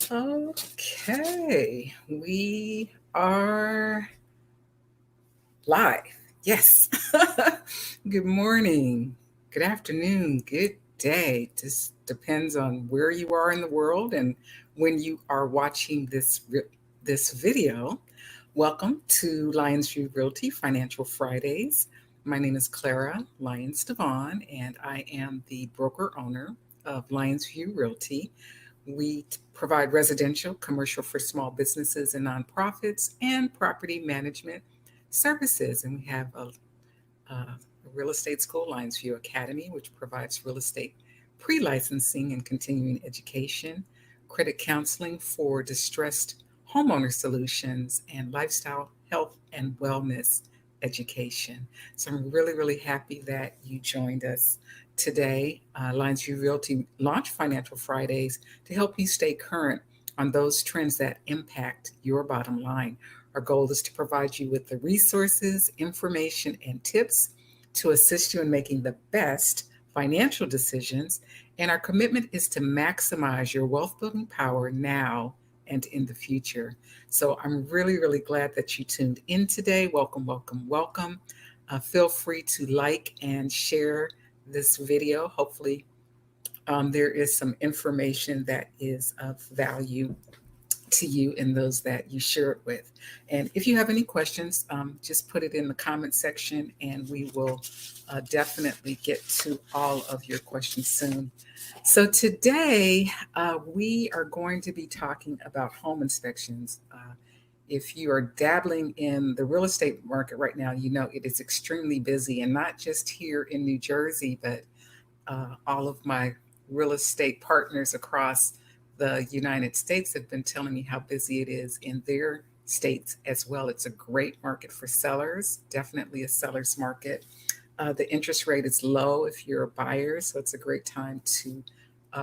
Okay, we are live. Yes. Good morning, good afternoon, good day. Just depends on where you are in the world and when you are watching this video. Welcome to Lyonsview Realty Financial Fridays. My name is Clara Lyons-DeVaughn, and I am the broker owner of Lyonsview Realty. We provide residential, commercial for small businesses and nonprofits, and property management services. And we have a real estate school, Lyonsview Academy, which provides real estate pre-licensing and continuing education, credit counseling for distressed homeowner solutions, and lifestyle health and wellness education. So I'm really, really happy that you joined us today. Lyonsview Realty launched Financial Fridays to help you stay current on those trends that impact your bottom line. Our goal is to provide you with the resources, information, and tips to assist you in making the best financial decisions. And our commitment is to maximize your wealth building power now and in the future. So I'm really, really glad that you tuned in today. Welcome, welcome, welcome. Feel free to like and share this video. Hopefully, there is some information that is of value to you and those that you share it with. And if you have any questions, just put it in the comment section and we will definitely get to all of your questions soon. So today we are going to be talking about home inspections. If you are dabbling in the real estate market right now, you know it is extremely busy, and not just here in New Jersey, but all of my real estate partners across the United States have been telling me how busy it is in their states as well. It's a great market for sellers, definitely a seller's market. The interest rate is low if you're a buyer, so it's a great time to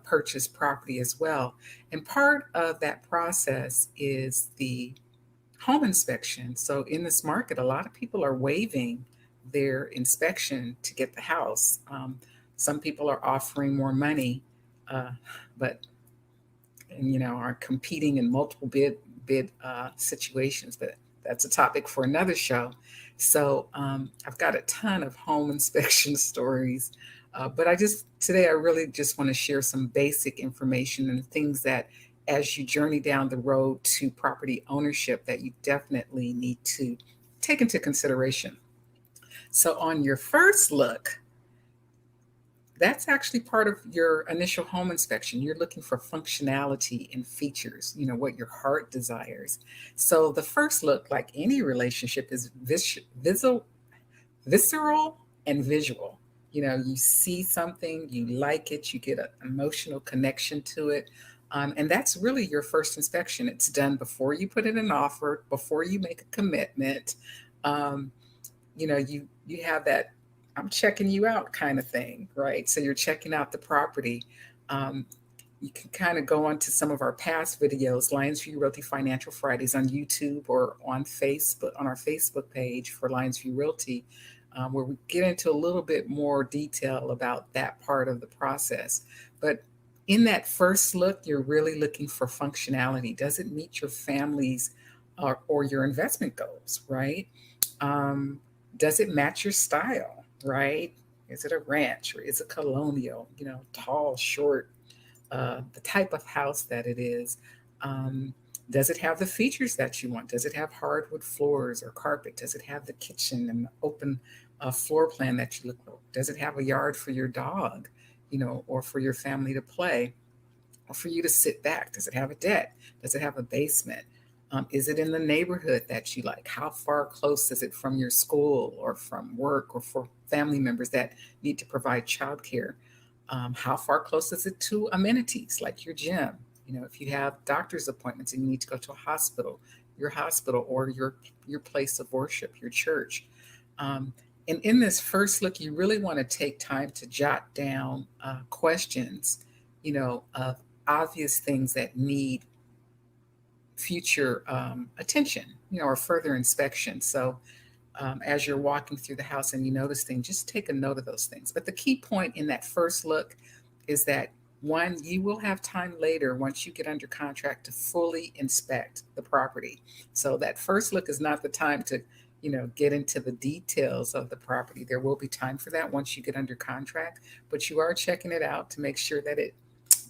purchase property as well. And part of that process is the home inspection. So in this market, a lot of people are waiving their inspection to get the house. Some people are offering more money, but are competing in multiple bid situations. But that's a topic for another show. So I've got a ton of home inspection stories, but today I really just want to share some basic information and things that, as you journey down the road to property ownership, that you definitely need to take into consideration. So on your first look, that's actually part of your initial home inspection. You're looking for functionality and features, what your heart desires. So the first look, like any relationship, is visceral and visual. You see something, you like it, you get an emotional connection to it. And that's really your first inspection. It's done before you put in an offer, before you make a commitment. Um, you have that I'm checking you out kind of thing, right? So you're checking out the property. Um, you can kind of go on to some of our past videos, Lyonsview Realty Financial Fridays on YouTube or on Facebook, on our Facebook page for Lyonsview Realty, where we get into a little bit more detail about that part of the process. But in that first look, you're really looking for functionality. Does it meet your family's or your investment goals, right? Um, does it match your style, right? Is it a ranch or is it colonial? Tall, short, the type of house that it is. Um, does it have the features that you want? Does it have hardwood floors or carpet? Does it have the kitchen and the open floor plan that you look for? Does it have a yard for your dog, or for your family to play, or for you to sit back? Does it have a deck? Does it have a basement? Is it in the neighborhood that you like? How far close is it from your school or from work or for family members that need to provide childcare? How far close is it to amenities like your gym? If you have doctor's appointments and you need to go to a hospital, your hospital or your place of worship, your church. And in this first look, you really want to take time to jot down questions, of obvious things that need future attention, or further inspection. So as you're walking through the house and you notice things, just take a note of those things. But the key point in that first look is that One, you will have time later once you get under contract to fully inspect the property. So that first look is not the time to, get into the details of the property. There will be time for that once you get under contract, but you are checking it out to make sure that it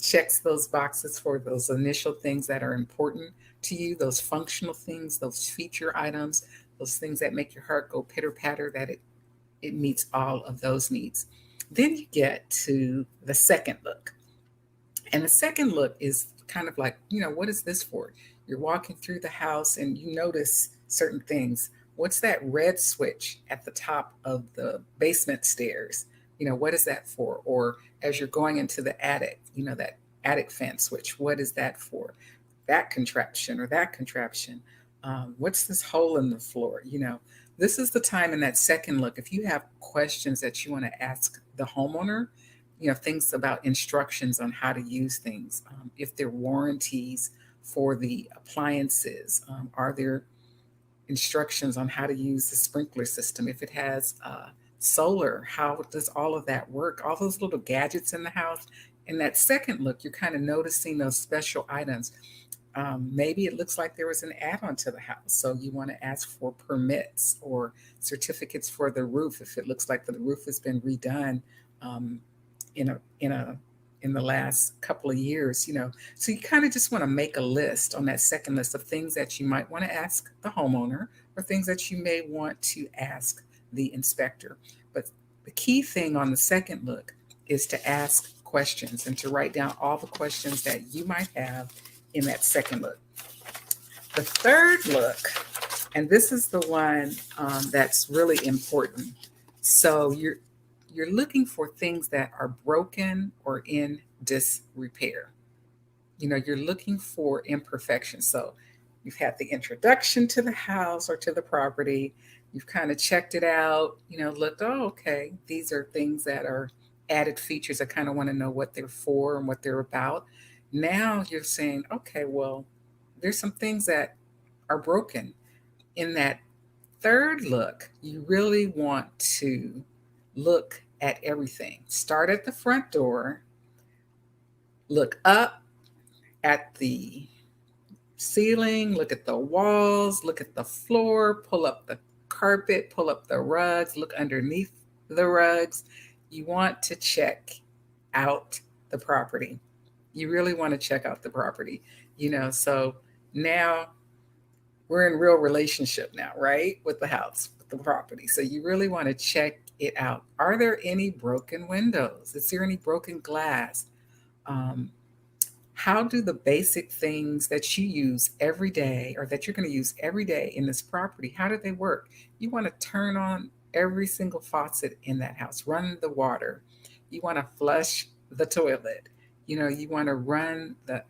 checks those boxes for those initial things that are important to you, those functional things, those feature items, those things that make your heart go pitter patter, that it meets all of those needs. Then you get to the second look. And the second look is kind of like, what is this for? You're walking through the house and you notice certain things. What's that red switch at the top of the basement stairs? What is that for? Or as you're going into the attic, that attic fan switch, what is that for? That contraption or that contraption. What's this hole in the floor? This is the time in that second look. If you have questions that you want to ask the homeowner, things about instructions on how to use things, if there are warranties for the appliances, are there instructions on how to use the sprinkler system, if it has solar, how does all of that work, all those little gadgets in the house. In that second look, you're kind of noticing those special items. Maybe it looks like there was an add-on to the house, so you want to ask for permits or certificates for the roof if it looks like the roof has been redone um, in the last couple of years. So you kind of just want to make a list on that second list of things that you might want to ask the homeowner or things that you may want to ask the inspector. But the key thing on the second look is to ask questions and to write down all the questions that you might have in that second look. The third look, and this is the one that's really important. So you're looking for things that are broken or in disrepair. You're looking for imperfections. So you've had the introduction to the house or to the property. You've kind of checked it out, looked, oh, okay, these are things that are added features. I kind of want to know what they're for and what they're about. Now you're saying, okay, well, there's some things that are broken. In that third look, you really want to look at everything. Start at the front door, look up at the ceiling, look at the walls, look at the floor, pull up the carpet, pull up the rugs, look underneath the rugs. You want to check out the property. You really want to check out the property. So now we're in real relationship now, right? With the house, with the property. So you really want to check it out. Are there any broken windows? Is there any broken glass? Um, how do the basic things that you use every day or that you're going to use every day in this property, how do they work? You want to turn on every single faucet in that house, run the water. You want to flush the toilet. You want to run the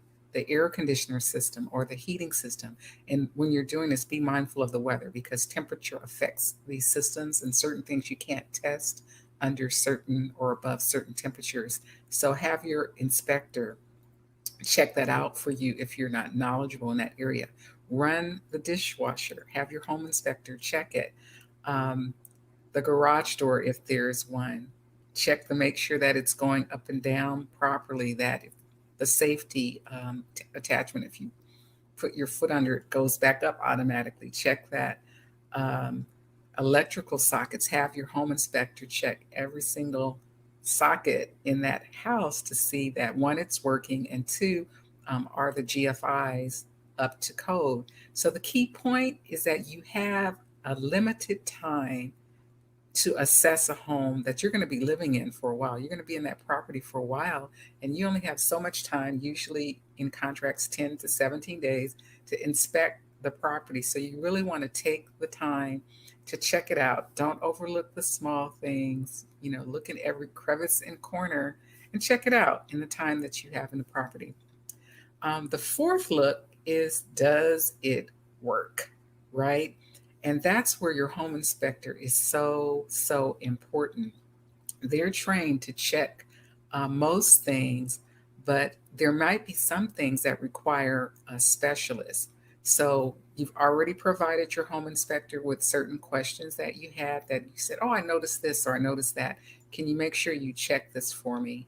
air conditioner system or the heating system. And when you're doing this, be mindful of the weather because temperature affects these systems and certain things you can't test under certain or above certain temperatures. So have your inspector check that out for you if you're not knowledgeable in that area. Run the dishwasher, have your home inspector check it. The garage door, if there's one, check to make sure that it's going up and down properly, that if the safety attachment, if you put your foot under it, goes back up automatically. Check that. Um, Electrical sockets, have your home inspector check every single socket in that house to see that one, it's working, and two, are the GFIs up to code. So the key point is that you have a limited time to assess a home that you're going to be living in for a while. You're going to be in that property for a while, and you only have so much time, usually in contracts, 10 to 17 days, to inspect the property. So you really want to take the time to check it out. Don't overlook the small things. Look in every crevice and corner and check it out in the time that you have in the property. The fourth look is, does it work? Right? And that's where your home inspector is so, so important. They're trained to check most things, but there might be some things that require a specialist. So you've already provided your home inspector with certain questions that you had that you said, oh, I noticed this or I noticed that. Can you make sure you check this for me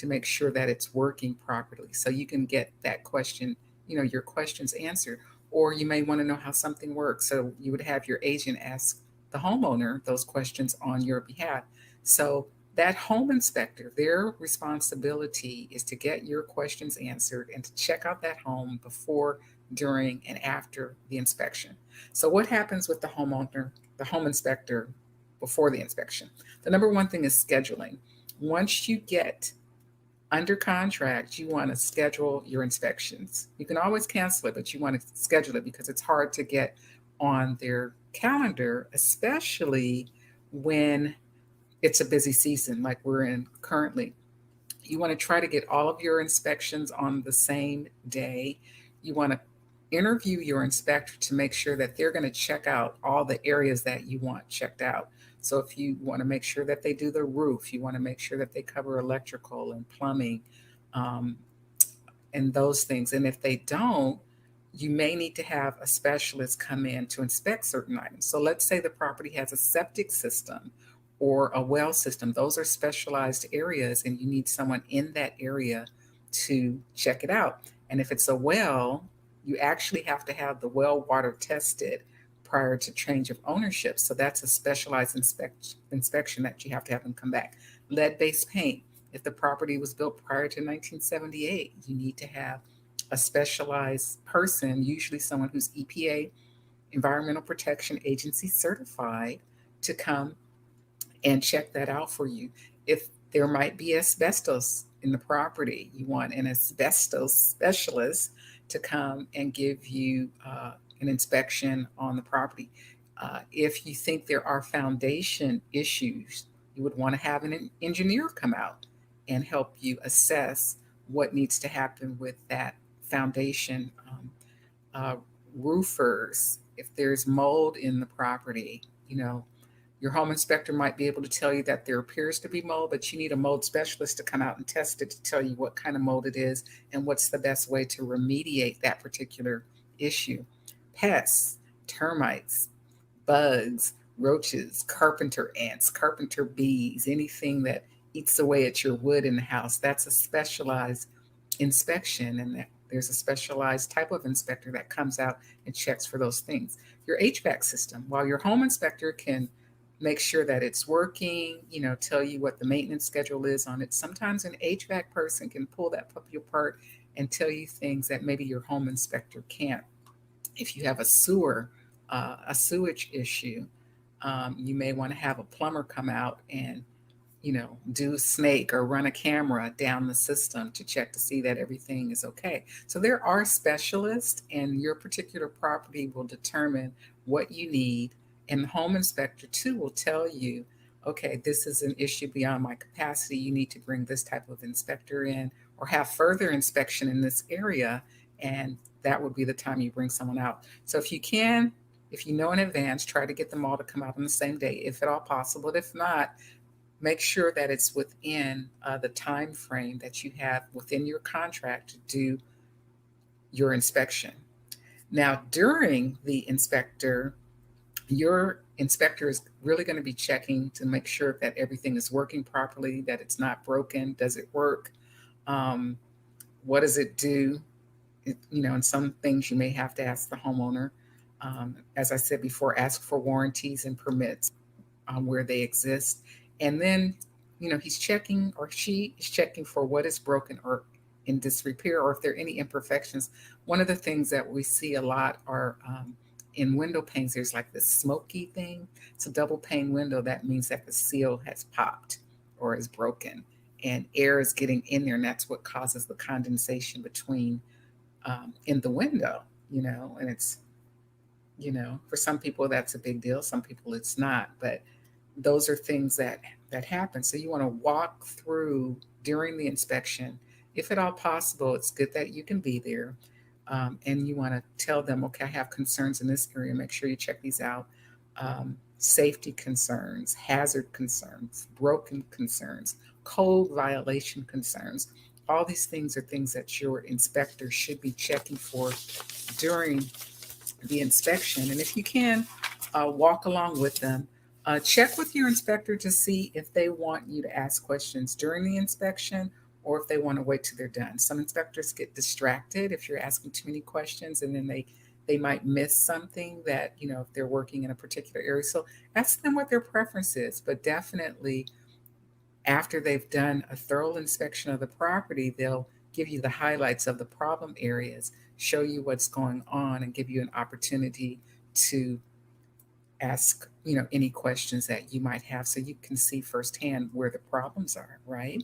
to make sure that it's working properly. So you can get that question, your questions answered. Or you may want to know how something works. So you would have your agent ask the homeowner those questions on your behalf. So that home inspector, their responsibility is to get your questions answered and to check out that home before, during, and after the inspection. So what happens with the homeowner, the home inspector before the inspection? The number one thing is scheduling. Once you get under contract, you want to schedule your inspections. You can always cancel it, but you want to schedule it because it's hard to get on their calendar, especially when it's a busy season like we're in currently. You want to try to get all of your inspections on the same day. You want to interview your inspector to make sure that they're going to check out all the areas that you want checked out. So if you want to make sure that they do the roof, you want to make sure that they cover electrical and plumbing, um, and those things. And if they don't, you may need to have a specialist come in to inspect certain items. So let's say the property has a septic system or a well system. Those are specialized areas, and you need someone in that area to check it out. And if it's a well, you actually have to have the well water tested prior to change of ownership. So that's a specialized inspection that you have to have them come back. Lead-based paint. If the property was built prior to 1978, you need to have a specialized person, usually someone who's EPA, Environmental Protection Agency certified, to come and check that out for you. If there might be asbestos in the property, you want an asbestos specialist to come and give you an inspection on the property. If you think there are foundation issues, you would want to have an engineer come out and help you assess what needs to happen with that foundation. Uh, Roofers, if there's mold in the property, your home inspector might be able to tell you that there appears to be mold, but you need a mold specialist to come out and test it to tell you what kind of mold it is and what's the best way to remediate that particular issue. Pests, termites, bugs, roaches, carpenter ants, carpenter bees, anything that eats away at your wood in the house, that's a specialized inspection, and there's a specialized type of inspector that comes out and checks for those things. Your HVAC system, while your home inspector can make sure that it's working, tell you what the maintenance schedule is on it, sometimes an HVAC person can pull that puppy apart and tell you things that maybe your home inspector can't. If you have a sewage issue, you may want to have a plumber come out and do snake or run a camera down the system to check to see that everything is okay. So there are specialists, and your particular property will determine what you need. And the home inspector too will tell you, okay, this is an issue beyond my capacity. You need to bring this type of inspector in or have further inspection in this area. And that would be the time you bring someone out. So if you know in advance, try to get them all to come out on the same day, if at all possible. If not, make sure that it's within the time frame that you have within your contract to do your inspection. Now, during the your inspector is really going to be checking to make sure that everything is working properly, that it's not broken. Does it work? What does it do? And some things you may have to ask the homeowner. As I said before, ask for warranties and permits where they exist. And then, he's checking, or she is checking, for what is broken or in disrepair, or if there are any imperfections. One of the things that we see a lot are in window panes, there's like this smoky thing. It's a double pane window. That means that the seal has popped or is broken, and air is getting in there, and that's what causes the condensation between in the window, and it's, for some people that's a big deal. Some people it's not, but those are things that happen. So you want to walk through during the inspection. If at all possible, it's good that you can be there. And you want to tell them, okay, I have concerns in this area. Make sure you check these out. Safety concerns, hazard concerns, broken concerns, code violation concerns. All these things are things that your inspector should be checking for during the inspection. And if you can, walk along with them. Check with your inspector to see if they want you to ask questions during the inspection or if they want to wait till they're done. Some inspectors get distracted if you're asking too many questions, and then they might miss something that, if they're working in a particular area. So ask them what their preference is, but definitely after they've done a thorough inspection of the property, they'll give you the highlights of the problem areas, show you what's going on, and give you an opportunity to ask, any questions that you might have so you can see firsthand where the problems are, right?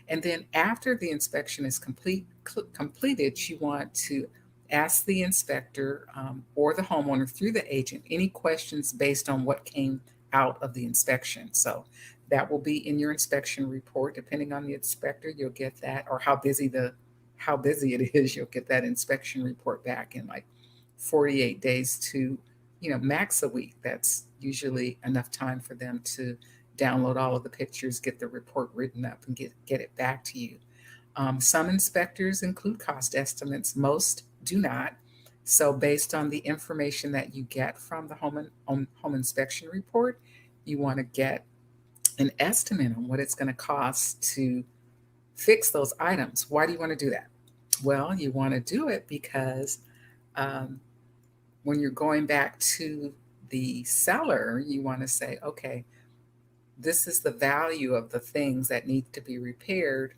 And then after the inspection is completed, you want to ask the inspector or the homeowner through the agent any questions based on what came out of the inspection. So that will be in your inspection report. Depending on the inspector, you'll get that, or how busy it is, you'll get that inspection report back in like 48 days to, max a week. That's usually enough time for them to download all of the pictures, get the report written up, and get it back to you. Some inspectors include cost estimates, most do not. So, based on the information that you get from the home inspection report, you want to get an estimate on what it's going to cost to fix those items. Why do you want to do that? Well, you want to do it because um, when you're going back to the seller, you want to say, okay, this is the value of the things that need to be repaired.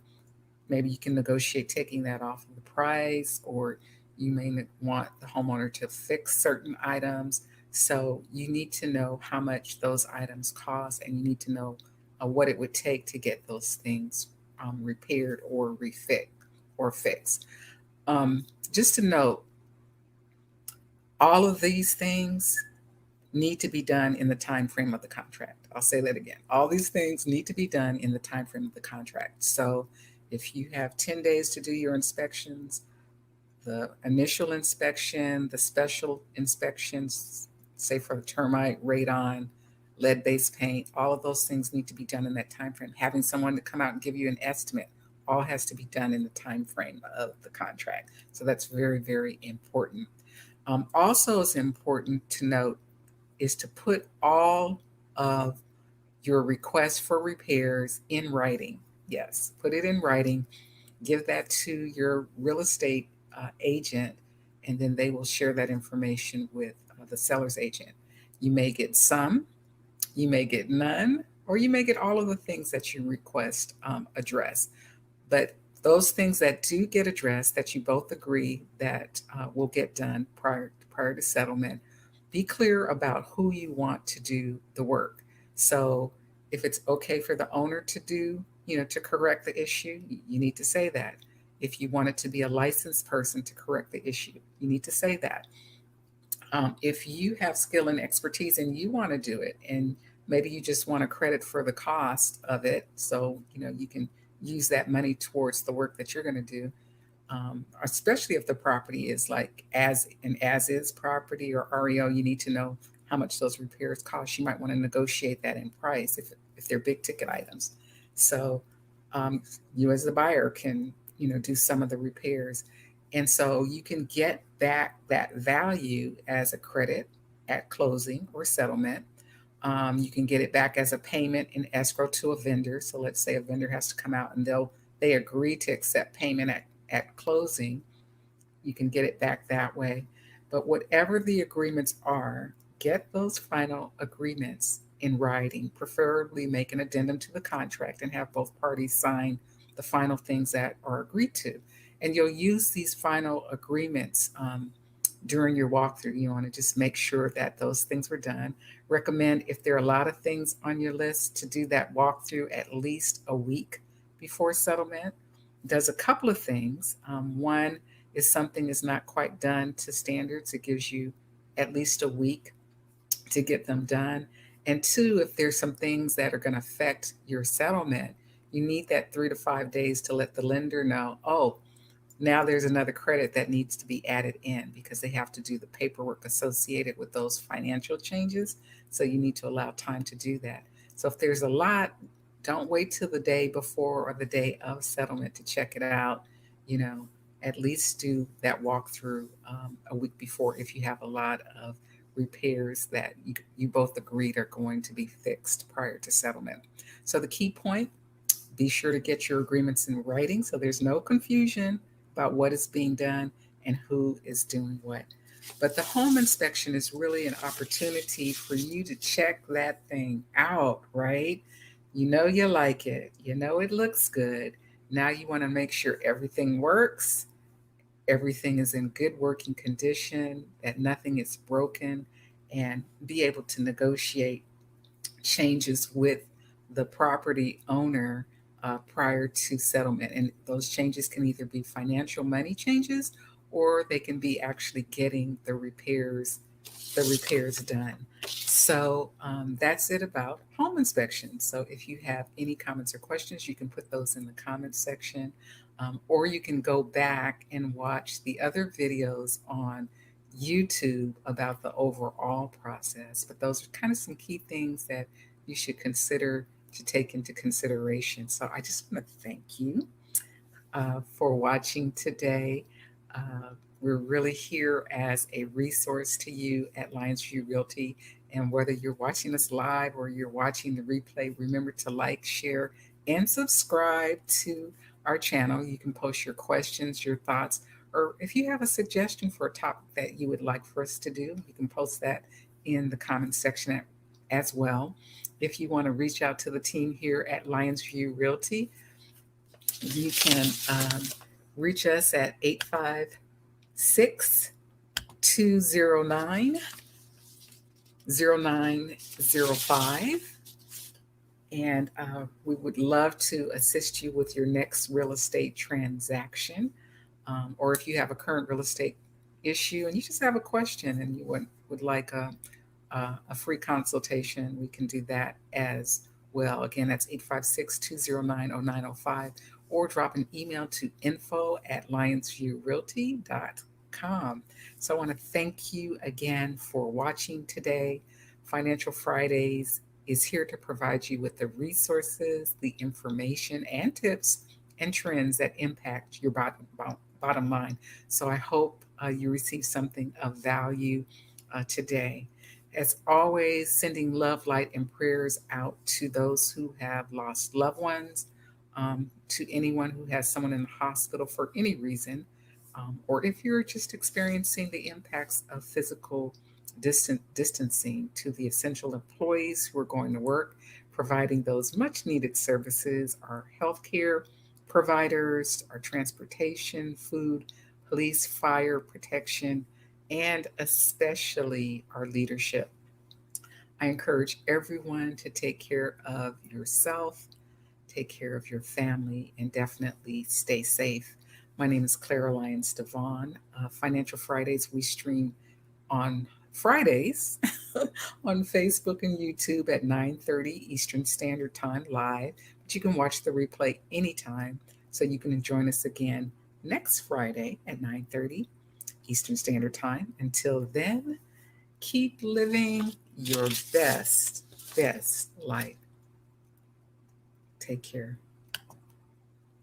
Maybe you can negotiate taking that off of the price, or you may want the homeowner to fix certain items. So you need to know how much those items cost, and you need to know what it would take to get those things repaired or fixed. Just to note, all of these things need to be done in the time frame of the contract. I'll say that again. All these things need to be done in the time frame of the contract. So if you have 10 days to do your inspections, the initial inspection, the special inspections, say for the termite, radon, lead-based paint, all of those things need to be done in that time frame. Having someone to come out and give you an estimate, all has to be done in the time frame of the contract. So that's very, very important. Also, it's important to note is to put all of your requests for repairs in writing. Yes, put it in writing. Give that to your real estate agent, and then they will share that information with the seller's agent. You may get some, you may get none, or you may get all of the things that you request addressed. But those things that do get addressed, that you both agree that will get done prior to settlement, be clear about who you want to do the work. So if it's okay for the owner to do, to correct the issue, you need to say that. If you want it to be a licensed person to correct the issue, you need to say that. If you have skill and expertise and you want to do it, and maybe you just want a credit for the cost of it, so you can use that money towards the work that you're going to do, especially if the property is like as is property or REO, you need to know how much those repairs cost. You might want to negotiate that in price if they're big ticket items. So you as the buyer can do some of the repairs, and so you can get back that value as a credit at closing or settlement. You can get it back as a payment in escrow to a vendor. So let's say a vendor has to come out and they agree to accept payment at closing. You can get it back that way. But whatever the agreements are, get those final agreements in writing, preferably make an addendum to the contract and have both parties sign the final things that are agreed to. And you'll use these final agreements during your walkthrough. You want to just make sure that those things were done. Recommend, if there are a lot of things on your list, to do that walkthrough at least a week before settlement. Does a couple of things. One is something is not quite done to standards, it gives you at least a week to get them done. And two, if there's some things that are going to affect your settlement, you need that 3 to 5 days to let the lender know, oh, now there's another credit that needs to be added in, because they have to do the paperwork associated with those financial changes. So you need to allow time to do that. So if there's a lot, don't wait till the day before or the day of settlement to check it out. At least do that walkthrough a week before if you have a lot of repairs that you both agreed are going to be fixed prior to settlement. So the key point, Be sure to get your agreements in writing so there's no confusion about what is being done and who is doing what. But the home inspection is really an opportunity for you to check that thing out, right? You know you like it. You know it looks good. Now you want to make sure everything works, everything is in good working condition, that nothing is broken, and be able to negotiate changes with the property owner prior to settlement. And those changes can either be financial money changes or they can be actually getting the repairs done. So that's it about home inspection. So if you have any comments or questions, you can put those in the comments section, or you can go back and watch the other videos on YouTube about the overall process. But those are kind of some key things that you should consider to take into consideration. So I just want to thank you for watching today. We're really here as a resource to you at Lyonsview Realty. And whether you're watching us live or you're watching the replay, remember to like, share, and subscribe to our channel. You can post your questions, your thoughts, or if you have a suggestion for a topic that you would like for us to do, you can post that in the comments section as well. If you want to reach out to the team here at Lyonsview Realty, you can reach us at 856-209-0905. And we would love to assist you with your next real estate transaction. Or if you have a current real estate issue and you just have a question and you would like a free consultation, we can do that as well. Again, that's 856-209-0905, or drop an email to info@lyonsviewrealty.com. So I want to thank you again for watching today. Financial Fridays is here to provide you with the resources, the information, and tips and trends that impact your bottom line. So I hope you receive something of value today. As always, sending love, light, and prayers out to those who have lost loved ones, to anyone who has someone in the hospital for any reason, or if you're just experiencing the impacts of physical distancing, to the essential employees who are going to work, providing those much needed services, our healthcare providers, our transportation, food, police, fire protection, and especially our leadership. I encourage everyone to take care of yourself, take care of your family, and definitely stay safe. My name is Clara Lyons-DeVaughn. Financial Fridays, we stream on Fridays on Facebook and YouTube at 9:30 Eastern Standard Time live. But you can watch the replay anytime, so you can join us again next Friday at 9:30 Eastern Standard Time. Until then, keep living your best life. Take care.